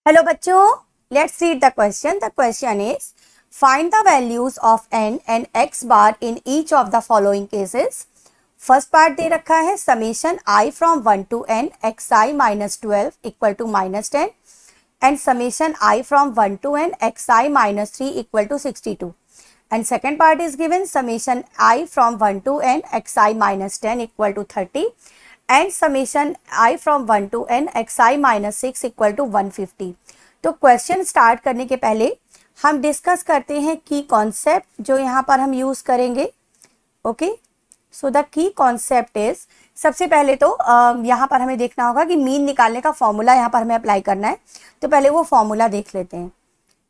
Hello बच्चों, let's read the question. The question is find the values of n and x bar in each of the following cases. First part दे रखा है summation i from 1 to n xi minus 12 equal to minus 10 and summation i from 1 to n xi minus 3 equal to 62. And second part is given summation I from 1 to n xi minus 10 equal to 30 and summation I from 1 to n xi minus 6 equal to 150. तो question start करने के पहले हम discuss करते हैं की concept जो यहाँ पर हम यूज करेंगे. Okay, so the key concept is, सबसे पहले तो यहाँ पर हमें देखना होगा कि मीन निकालने का फॉर्मूला यहाँ पर हमें अप्लाई करना है. तो पहले वो फॉर्मूला देख लेते हैं.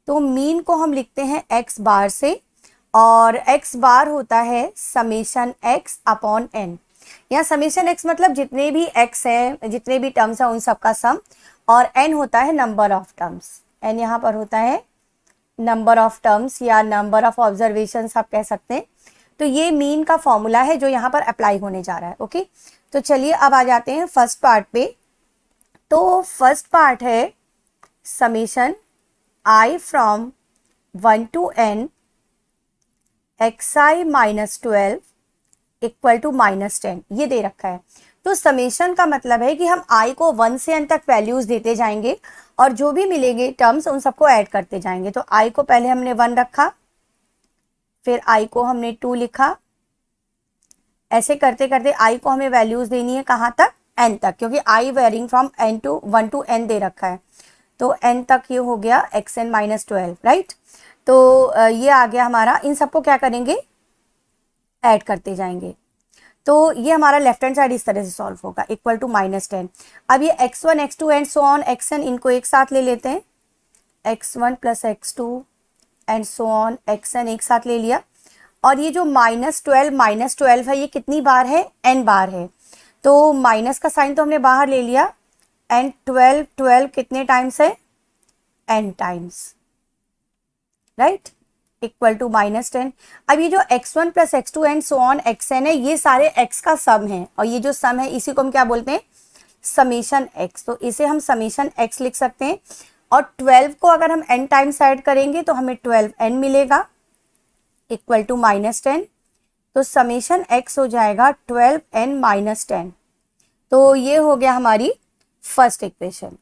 तो मीन को हम लिखते हैं एक्स बार से और x बार होता है समेशन x अपॉन n. यहाँ समेशन x मतलब जितने भी x हैं, जितने भी टर्म्स हैं उन सबका सम, और n होता है नंबर ऑफ टर्म्स. n यहाँ पर होता है नंबर ऑफ टर्म्स या नंबर ऑफ ऑब्जर्वेशंस आप कह सकते हैं. तो ये मीन का फॉर्मूला है जो यहाँ पर अप्लाई होने जा रहा है. ओके, तो चलिए अब आ जाते हैं फर्स्ट पार्ट पे. तो फर्स्ट पार्ट है summation i from 1 to n xi minus 12 equal to minus 10, ये दे रखा है. तो समेशन का मतलब है कि हम i को 1 से n तक वैल्यूज देते जाएंगे और जो भी मिलेंगे टर्म्स उन सबको ऐड करते जाएंगे. तो i को पहले हमने 1 रखा, फिर i को हमने 2 लिखा. ऐसे करते करते i को हमें वैल्यूज देनी है कहाँ तक, n तक, क्योंकि i varying from n to 1 to n दे रखा है. तो n तक ये हो गया xn माइनस 12, राइट. तो ये आ गया हमारा. इन सबको क्या करेंगे, ऐड करते जाएंगे. तो ये हमारा लेफ्ट हैंड साइड इस तरह से सॉल्व होगा, इक्वल टू माइनस 10. अब ये x1 x2 and so on xn, इनको एक साथ ले लेते हैं. x1 plus x2 and so on xn एक साथ ले लिया. और ये जो माइनस 12 है, ये कितनी बार है, n बार है. तो माइनस का साइन तो हमने बाहर ले लिया. एंड 12 कितने टाइम्स है, n times, right, equal to minus 10. अब ये जो x1 plus x2 and so on xn है, ये सारे x का सम है, और ये जो सम है इसी को हम क्या बोलते हैं, समेशन x. तो इसे हम समेशन x लिख सकते हैं. और 12 को अगर हम n टाइम्स ऐड करेंगे तो हमें 12n मिलेगा, इक्वल टू माइनस 10. तो समेशन x हो जाएगा 12n माइनस 10. तो ये हो गया हमारी फर्स्ट इक्वेशन.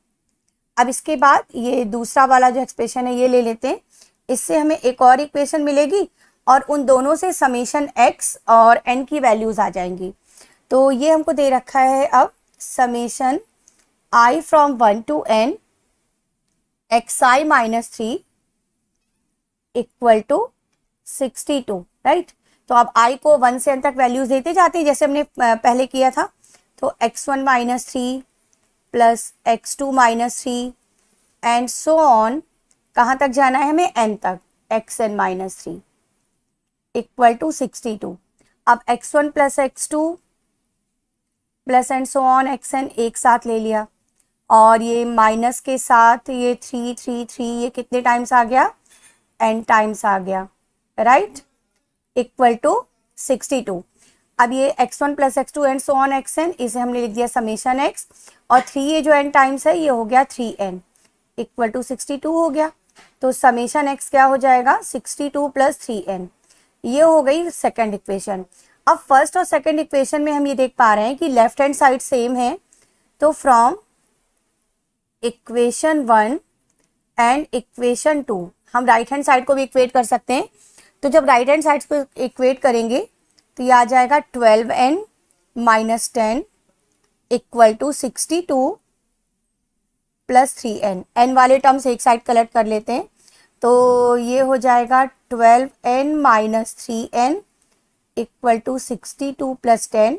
अब इसके बाद ये दूसरा वाला जो एक्सप्रेशन है ये ले लेते हैं. इससे हमें एक और इक्वेशन मिलेगी और उन दोनों से समेशन x और n की वैल्यूज आ जाएंगी. तो ये हमको दे रखा है अब summation i from 1 to n xi minus 3 equal to 62, right. तो अब i को 1 से n तक वैल्यूज देते जाते हैं जैसे हमने पहले किया था. तो x1 minus 3 plus x2 minus 3 and so on, कहाँ तक जाना है हमें, n तक, xn माइनस 3 इक्वल टू 62. अब x1 plus x2 plus and so on xn एक साथ ले लिया, और ये माइनस के साथ ये 3 ये कितने टाइम्स आ गया, n टाइम्स आ गया, राइट, इक्वल टू 62. अब ये x1 plus x2 and so on xn, इसे हमने लिख दिया समेशन x, और 3 ये जो n टाइम्स है ये हो गया 3n इक्वल टू 62 हो गया. तो समेशन x क्या हो जाएगा, 62 प्लस 3n. ये हो गई सेकंड इक्वेशन. अब फर्स्ट और सेकंड इक्वेशन में हम ये देख पा रहे हैं कि लेफ्ट हैंड साइड सेम है. तो फ्रॉम इक्वेशन 1 एंड इक्वेशन 2 हम राइट हैंड साइड को भी इक्वेट कर सकते हैं. तो जब राइट हैंड साइड को इक्वेट करेंगे तो ये आ जाएगा 12n minus 10 equal to 62 plus 3n. n वाले टर्म्स एक साइड कलेक्ट कर लेते हैं. तो ये हो जाएगा 12n minus 3n equal to 62 plus 10.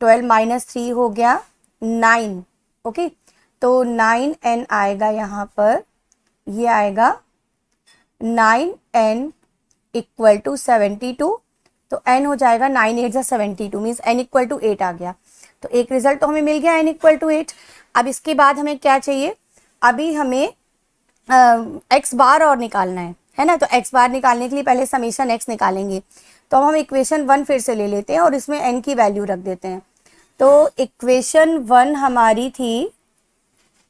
12 minus 3 हो गया 9. ओके, तो 9n आएगा यहाँ पर, ये आएगा 9n इक्वल टू 72. तो n हो जाएगा 9 8 72, मीन्स n इक्वल टू 8 आ गया. तो एक रिजल्ट तो हमें मिल गया, n इक्वल टू 8. अब इसके बाद हमें क्या चाहिए, अभी हमें x बार और निकालना है ना. तो x बार निकालने के लिए पहले समेशन x निकालेंगे. तो हम इक्वेशन 1 फिर से ले लेते हैं और इसमें n की वैल्यू रख देते हैं. तो इक्वेशन 1 हमारी थी,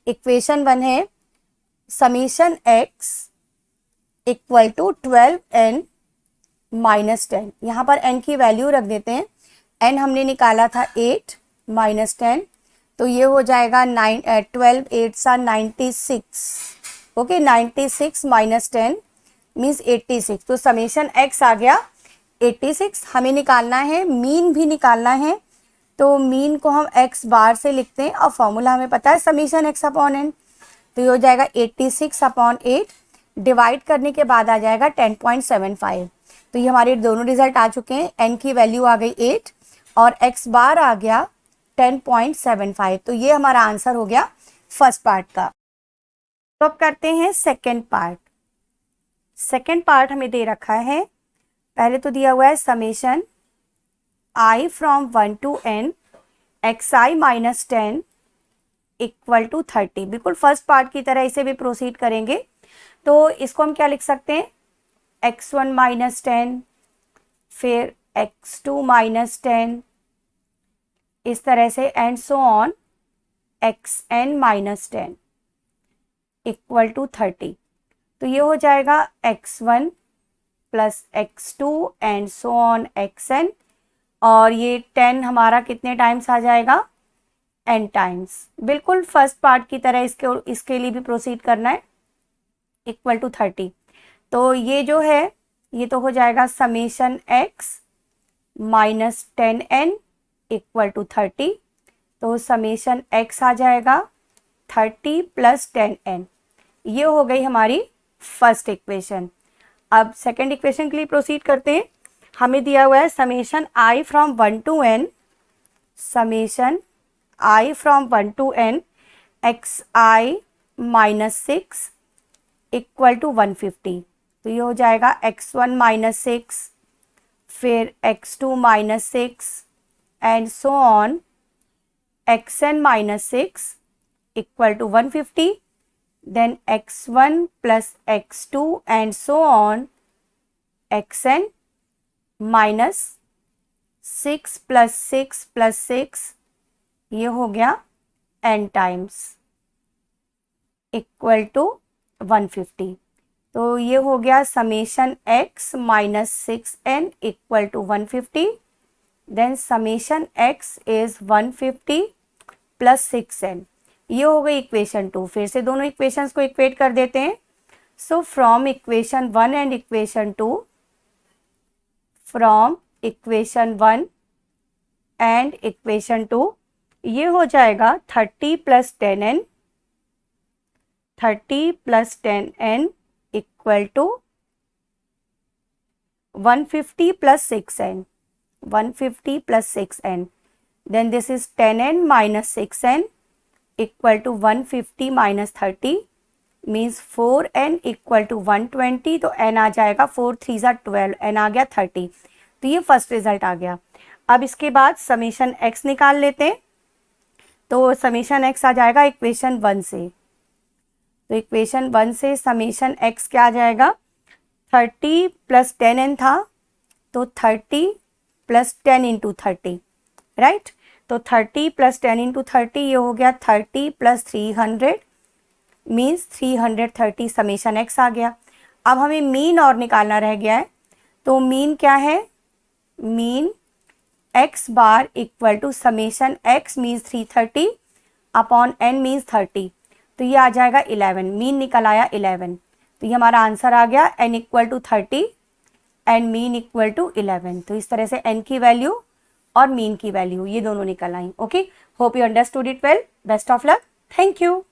इक्वेशन 1 है summation x equal to 12n minus 10। यहाँ पर n की वैल्यू रख देते हैं। n हमने निकाला था 8 माइनस 10, तो ये हो जाएगा 12 8 सा 96। Okay, 96 minus 10 means 86। तो समेशन x आ गया 86। हमें निकालना है, मीन भी निकालना है, तो मीन को हम x बार से लिखते हैं और फॉर्मूला हमें पता है समीशन x अपॉन n। तो ये हो जाएगा 86 अपॉन 8, डिवाइड करने के बाद आ जाएगा 10.75। तो ये हमारे दोनों रिजल्ट आ चुके हैं। n की वैल्यू आ गई 8 और x बार आ गया 10.75। तो ये हमारा आंसर हो गया फर्स्ट पार्ट का। तो अब करते हैं सेकेंड पार्ट। सेकेंड पार्ट हमें दे रखा है, पहले तो दिया हुआ है summation i from 1 to n xi minus 10 equal to 30। बिल्कुल फर्स्ट पार्ट की तरह इसे भी प्रोसीड करेंगे। तो इसको हम क्या लिख सकते हैं, x1 माइनस 10, फिर x2 माइनस 10, इस तरह से and so on xn minus 10 equal to 30। तो ये हो जाएगा x1 plus x2 and so on xn, और ये 10 हमारा कितने टाइम्स आ जाएगा, n टाइम्स। बिल्कुल फर्स्ट पार्ट की तरह इसके लिए भी प्रोसीड करना है, इक्वल टू 30। तो ये जो है ये तो हो जाएगा summation x minus 10n equal to 30। तो समेशन x आ जाएगा 30 प्लस 10n। ये हो गई हमारी फर्स्ट इक्वेशन। अब सेकेंड इक्वेशन के लिए प्रोसीड करते हैं। हमें दिया हुआ है summation i from 1 to n, summation i from 1 to n xi minus 6 equal to 150। तो ये हो जाएगा x1 माइनस 6, फिर x2 minus 6 and so on xn minus 6 equal to 150, then x1 plus x2 and so on xn minus 6 plus 6 plus 6, ये हो गया n times equal to 150। तो ये हो गया summation x minus 6n equal to 150, then summation x is 150 plus 6n। ये हो गई इक्वेशन 2। फिर से दोनों इक्वेशंस को इक्वेट कर देते हैं। So from equation 1 and equation 2, from equation 1 and equation 2, ये हो जाएगा 30 plus 10n, 30 plus 10n equal to 150 plus 6n, 150 plus 6n, then this is 10n minus 6n equal to 150 minus 30 means 4n equal to 120। तो n आ जाएगा 4 3 ज़ा 12, n आ गया 30। तो ये first result आ गया। अब इसके बाद समेशन x निकाल लेते हैं। तो समेशन x आ जाएगा इक्वेशन 1 से। तो इक्वेशन 1 से समेशन x क्या आ जाएगा, 30 प्लस 10n था, तो 30 प्लस 10 इंटू 30, राइट। तो 30 प्लस 10 इंटू 30, ये हो गया 30 प्लस 300 मीन्स 330 समेशन x आ गया। अब हमें मीन और निकालना रह गया है। तो मीन क्या है, mean x bar equal to summation x means 330 upon n means 30। तो ये आ जाएगा 11, मीन निकल आया 11। तो ये हमारा आंसर आ गया n equal to 30 and mean equal to 11। तो इस तरह से n की वैल्यू और मीन की वैल्यू ये दोनों निकल आई। Okay, hope you understood it well. Best of luck, thank you.